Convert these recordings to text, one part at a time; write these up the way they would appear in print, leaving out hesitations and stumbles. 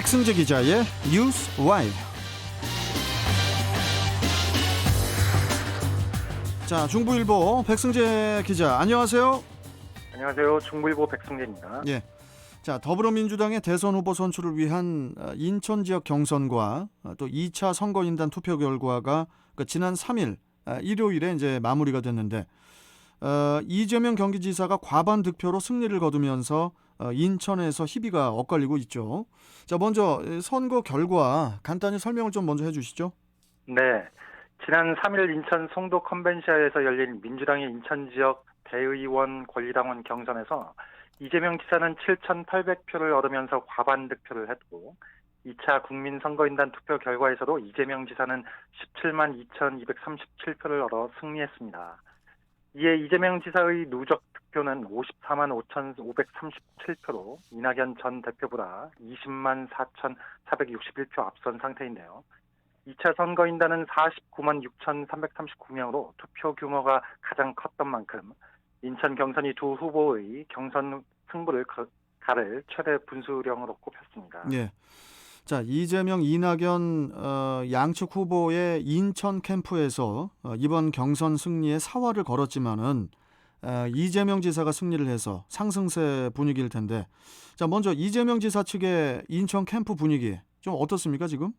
백승재 기자의 뉴스 와이드. 자, 중부일보 백승재 기자, 안녕하세요. 안녕하세요. 중부일보 백승재입니다. 예. 자, 더불어민주당의 대선 후보 선출을 위한 인천 지역 경선과 또 2차 선거인단 투표 결과가 지난 3일 일요일에 이제 마무리가 됐는데 이재명 경기지사가 과반 득표로 승리를 거두면서 인천에서 희비가 엇갈리고 있죠. 자, 먼저 선거 결과 간단히 설명을 좀 먼저 해주시죠. 네. 지난 3일 인천 송도 컨벤시아에서 열린 민주당의 인천 지역 대의원 권리당원 경선에서 이재명 지사는 7,800표를 얻으면서 과반 득표를 했고 2차 국민선거인단 투표 결과에서도 이재명 지사는 17만 2,237표를 얻어 승리했습니다. 이에 이재명 지사의 누적 득표는 54만 5,537표로 이낙연 전 대표보다 20만 4,461표 앞선 상태인데요. 2차 선거인단은 49만 6,339명으로 투표 규모가 가장 컸던 만큼 인천 경선이 두 후보의 경선 승부를 가를 최대 분수령으로 꼽혔습니다. 예. 자, 이재명, 이낙연 양측 후보의 인천 캠프에서 이번 경선 승리에 사활을 걸었지만은 이재명 지사가 승리를 해서 상승세 분위기일 텐데, 자, 먼저 이재명 지사 측의 인천 캠프 분위기 좀 어떻습니까 지금?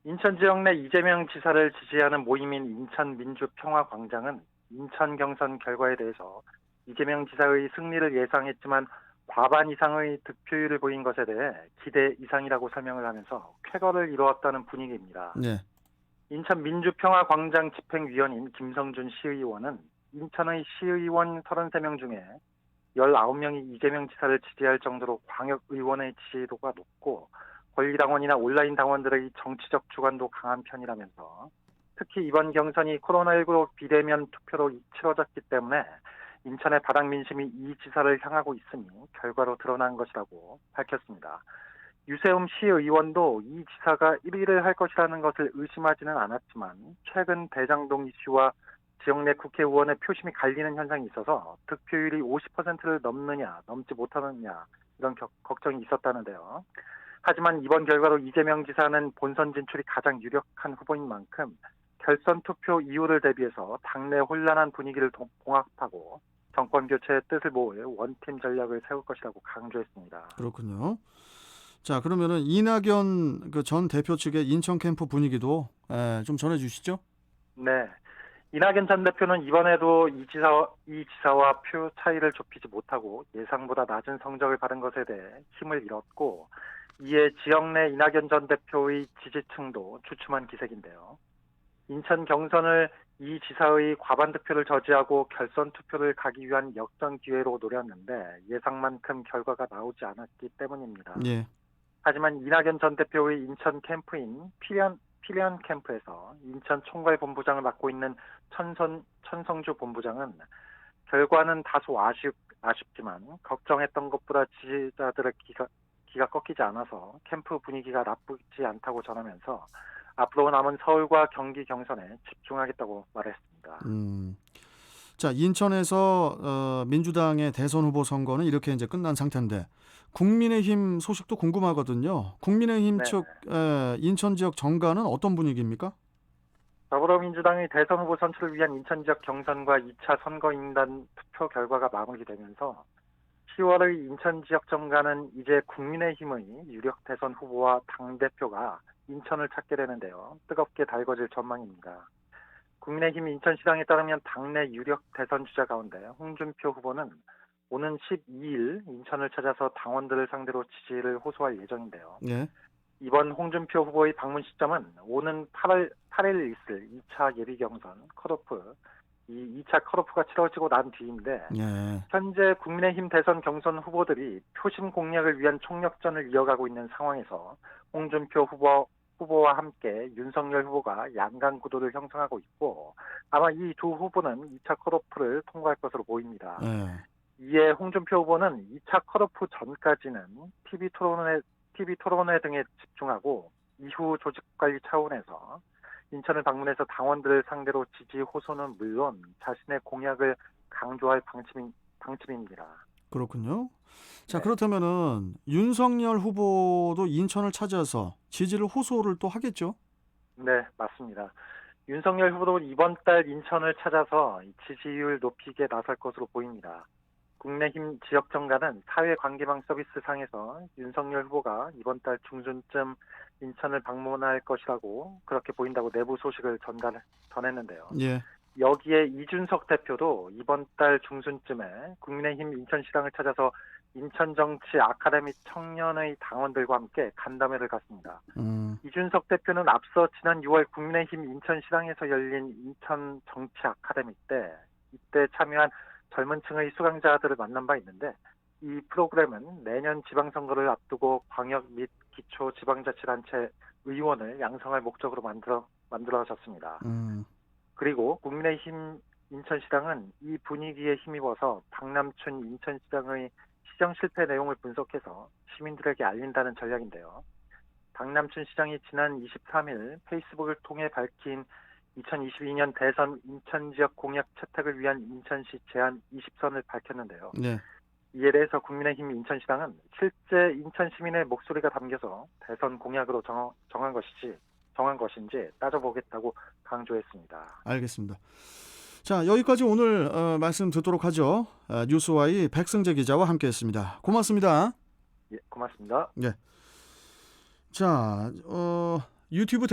인천 지역 내 이재명 지사를 지지하는 모임인 인천민주평화광장은 인천 경선 결과에 대해서 이재명 지사의 승리를 예상했지만 과반 이상의 득표율을 보인 것에 대해 기대 이상이라고 설명을 하면서 쾌거를 이루었다는 분위기입니다. 네. 인천민주평화광장 집행위원인 김성준 시의원은 인천의 시의원 33명 중에 19명이 이재명 지사를 지지할 정도로 광역의원의 지지도가 높고 권리당원이나 온라인 당원들의 정치적 주관도 강한 편이라면서 특히 이번 경선이 코로나19 비대면 투표로 치러졌기 때문에 인천의 바닥 민심이 이 지사를 향하고 있으니 결과로 드러난 것이라고 밝혔습니다. 유세움 시의원도 이 지사가 1위를 할 것이라는 것을 의심하지는 않았지만 최근 대장동 이슈와 지역 내 국회의원의 표심이 갈리는 현상이 있어서 득표율이 50%를 넘느냐 넘지 못하느냐 이런 걱정이 있었다는데요. 하지만 이번 결과로 이재명 지사는 본선 진출이 가장 유력한 후보인 만큼 결선 투표 이후를 대비해서 당내 혼란한 분위기를 봉합하고 정권 교체의 뜻을 모을 원팀 전략을 세울 것이라고 강조했습니다. 그렇군요. 자, 그러면은 이낙연 전 대표 측의 인천 캠프 분위기도 좀 전해주시죠. 네. 이낙연 전 대표는 이번에도 이 지사와 표 차이를 좁히지 못하고 예상보다 낮은 성적을 받은 것에 대해 힘을 잃었고 이에 지역 내 이낙연 전 대표의 지지층도 주춤한 기색인데요. 인천 경선을 이 지사의 과반 득표를 저지하고 결선 투표를 가기 위한 역전 기회로 노렸는데 예상만큼 결과가 나오지 않았기 때문입니다. 예. 하지만 이낙연 전 대표의 인천 캠프인 피련 캠프에서 인천 총괄본부장을 맡고 있는 천성주 본부장은 결과는 다소 아쉽지만 걱정했던 것보다 지지자들의 기가 꺾이지 않아서 캠프 분위기가 나쁘지 않다고 전하면서 앞으로 남은 서울과 경기 경선에 집중하겠다고 말했습니다. 자, 인천에서 민주당의 대선 후보 선거는 이렇게 이제 끝난 상태인데 국민의힘 소식도 궁금하거든요. 국민의힘 네. 측 인천 지역 정가는 어떤 분위기입니까? 더불어민주당의 대선 후보 선출을 위한 인천 지역 경선과 2차 선거인단 투표 결과가 마무리되면서 10월의 인천 지역 정가는 이제 국민의힘의 유력 대선 후보와 당대표가 인천을 찾게 되는데요. 뜨겁게 달궈질 전망입니다. 국민의힘 인천시당에 따르면 당내 유력 대선 주자 가운데 홍준표 후보는 오는 12일 인천을 찾아서 당원들을 상대로 지지를 호소할 예정인데요. 예. 이번 홍준표 후보의 방문 시점은 오는 8일 있을 2차 예비경선 컷오프, 이 2차 컷오프가 치러지고 난 뒤인데 예. 현재 국민의힘 대선 경선 후보들이 표심 공략을 위한 총력전을 이어가고 있는 상황에서 홍준표 후보와 함께 윤석열 후보가 양강 구도를 형성하고 있고 아마 이 두 후보는 2차 컷오프를 통과할 것으로 보입니다. 예. 이에 홍준표 후보는 2차 컷오프 전까지는 TV 토론회 등에 집중하고 이후 조직관리 차원에서 인천을 방문해서 당원들을 상대로 지지 호소는 물론 자신의 공약을 강조할 방침입니다. 그렇군요. 자, 네. 그렇다면은 윤석열 후보도 인천을 찾아서 지지를 호소를 또 하겠죠? 네, 맞습니다. 윤석열 후보도 이번 달 인천을 찾아서 이 지지율 높이기에 나설 것으로 보입니다. 국민의힘 지역 정가는 사회관계망 서비스상에서 윤석열 후보가 이번 달 중순쯤 인천을 방문할 것이라고 그렇게 보인다고 내부 소식을 전했는데요. 예. 여기에 이준석 대표도 이번 달 중순쯤에 국민의힘 인천시장을 찾아서 인천정치 아카데미 청년의 당원들과 함께 간담회를 갖습니다. 이준석 대표는 앞서 지난 6월 국민의힘 인천시장에서 열린 인천 정치 아카데미 때 이때 참여한 젊은 층의 수강자들을 만난 바 있는데 이 프로그램은 내년 지방선거를 앞두고 광역 및 기초 지방자치단체 의원을 양성할 목적으로 만들어졌습니다. 그리고 국민의힘 인천시장은 이 분위기에 힘입어서 박남춘 인천시장의 시정 실패 내용을 분석해서 시민들에게 알린다는 전략인데요. 박남춘 시장이 지난 23일 페이스북을 통해 밝힌 2022년 대선 인천 지역 공약 채택을 위한 인천시 제안 20선을 밝혔는데요. 네. 이에 대해서 국민의힘 인천시당은 실제 인천 시민의 목소리가 담겨서 대선 공약으로 정한 것인지 따져보겠다고 강조했습니다. 알겠습니다. 자, 여기까지 오늘 말씀 듣도록 하죠. 뉴스와이 백승재 기자와 함께했습니다. 고맙습니다. 예, 고맙습니다. 네. 자, 유튜브 댓글